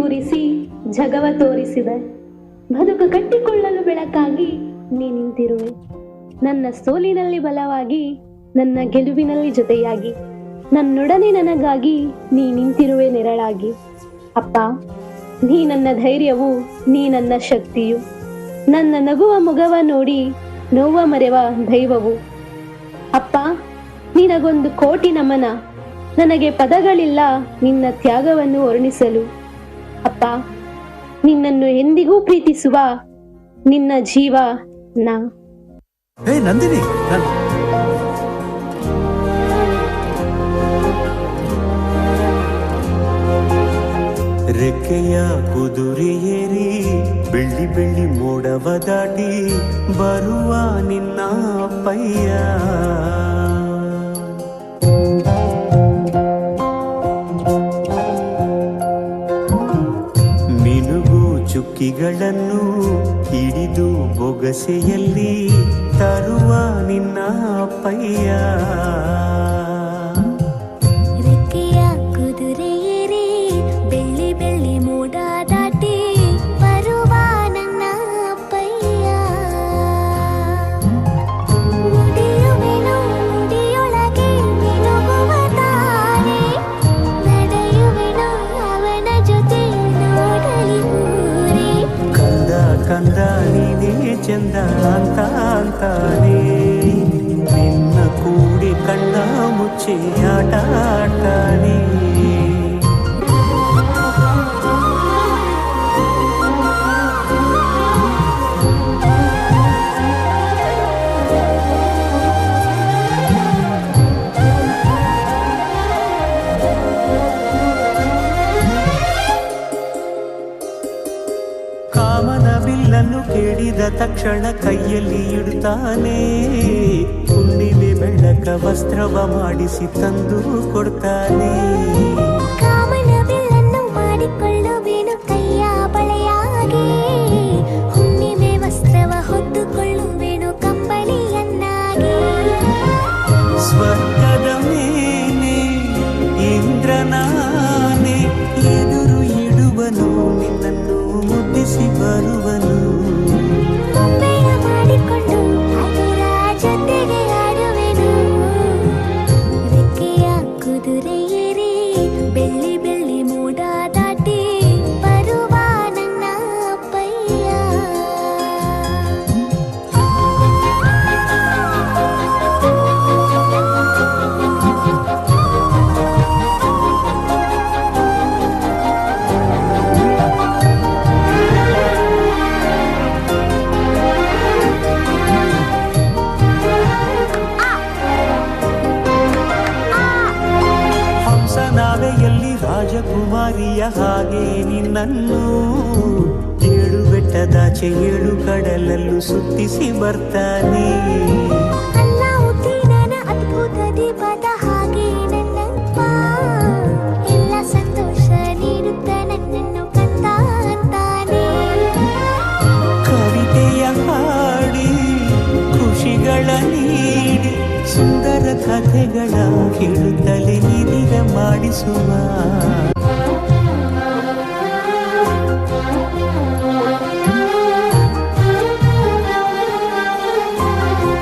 ತೂರಿಸಿ ಜಗವ ತೋರಿಸಿದೆ. ಬದುಕು ಕಟ್ಟಿಕೊಳ್ಳಲು ಬೆಳಕಾಗಿ ನೀ ನಿಂತಿರುವೆ. ನನ್ನ ಸೋಲಿನಲ್ಲಿ ಬಲವಾಗಿ, ನನ್ನ ಗೆಲುವಿನಲ್ಲಿ ಜೊತೆಯಾಗಿ, ನನ್ನೊಡನೆ ನನಗಾಗಿ ನೀ ನಿಂತಿರುವೆ ನೆರಳಾಗಿ. ಅಪ್ಪ, ನೀ ನನ್ನ ಧೈರ್ಯವು, ನೀ ನನ್ನ ಶಕ್ತಿಯು. ನನ್ನ ನಗುವ ಮುಗವ ನೋಡಿ ನೋವ ಮರೆವ ದೈವವು. ಅಪ್ಪ, ನಿನಗೊಂದು ಕೋಟಿ ನಮನ. ನನಗೆ ಪದಗಳಿಲ್ಲ ನಿನ್ನ ತ್ಯಾಗವನ್ನು ವರ್ಣಿಸಲು. ಅಪ್ಪ, ನಿನ್ನನ್ನು ಎಂದಿಗೂ ಪ್ರೀತಿಸುವ ನಿನ್ನ ಜೀವ ನಾ. ನಂದಿನಿ, ರೆಕ್ಕೆಯ ಕುದುರೆಯೇರಿ ಬೆಳ್ಳಿ ಬೆಳ್ಳಿ ಮೋಡವ ದಾಟಿ ಬರುವ ನಿನ್ನ ಅಪ್ಪಯ್ಯ. ಮಿನುಗು ಚುಕ್ಕಿಗಳನ್ನು ಹಿಡಿದು ಬೊಗಸೆಯಲ್ಲಿ ತರುವ ನಿನ್ನ ಅಪ್ಪಯ್ಯ. ಕಂದ ನೀನೇ ಚಂದ ಅಂತ ಅಂತಾನೆ, ನಿನ್ನ ಕೂಡಿ ಕಣ್ಣ ಮುಚ್ಚಿ ಆಟ ಆಡ್ತಾನೆ. ಕಾಮನ ಬಿಲ್ಲನ್ನು ಕೇಳಿದ ತಕ್ಷಣ ಕೈಯಲ್ಲಿ ಇಡುತ್ತಾನೆ. ಹುಣ್ಣಿಮೆ ಬೆಳಕ ವಸ್ತ್ರವ ಮಾಡಿಸಿ ತಂದು ಕೊಡ್ತಾನೆ. ಕಾಮನ ಬಿಲ್ಲನ್ನು ಮಾಡಿಕೊಳ್ಳುವೇನು ಕೈಯ ಬಳೆಯಾಗಿ, ಹುಣ್ಣಿಮೆ ವಸ್ತ್ರವ ಹೊತ್ತುಕೊಳ್ಳುವೇನು ಕಂಬಳಿಯನ್ನಾಗಿ. ಸ್ವರ್ಗದ ಮೇಲೆ ಇಂದ್ರನಾನೆ ಎದುರು ಇಡುವನು, ನಿನ್ನನ್ನು ಮುದ್ದಿಸಿ ಬರುವನು. ಗೊಂಬೆಯ ಮಾಡಿಕೊಂಡು ಅದರ ಜೊತೆಗೆ ಆಡುವೆನು. ರೆಕ್ಕೆಯ ಕುದುರೆ ಏರಿ ಬೆಳ್ಳಿ ಬೆಳ್ಳಿ ಮೋಡ ದಾಟಿ ಬರುವ ನನ್ನ ಅಪ್ಪಯ್ಯ. ನಾವೆಯಲ್ಲಿ ರಾಜಕುಮಾರಿಯ ಹಾಗೆ ನಿನ್ನನ್ನು ಏಳು ಬೆಟ್ಟದಾಚೆ ಏಳು ಕಡಲಲ್ಲೂ ಸುತ್ತಿಸಿ ಬರ್ತಾನೆ. ಅಲ್ಲಾವುದ್ದೀನನ ಅದ್ಭುತ ದೀಪದ ಹಾಗೆ ನನ್ನಪ್ಪ ಎಲ್ಲ ಸಂತೋಷ ನೀಡುತ್ತ ನನ್ನನ್ನು ಕಂದ ಅಂತಾನೆ. ಕವಿತೆಯ ಹಾಡಿ ಖುಷಿಗಳ ನೀಡಿ ಸುಂದರ ಕಥೆಗಳ ಹೇಳುತ್ತಲೇ ನಿಧಿಗ ಮಾಡಿಸುವ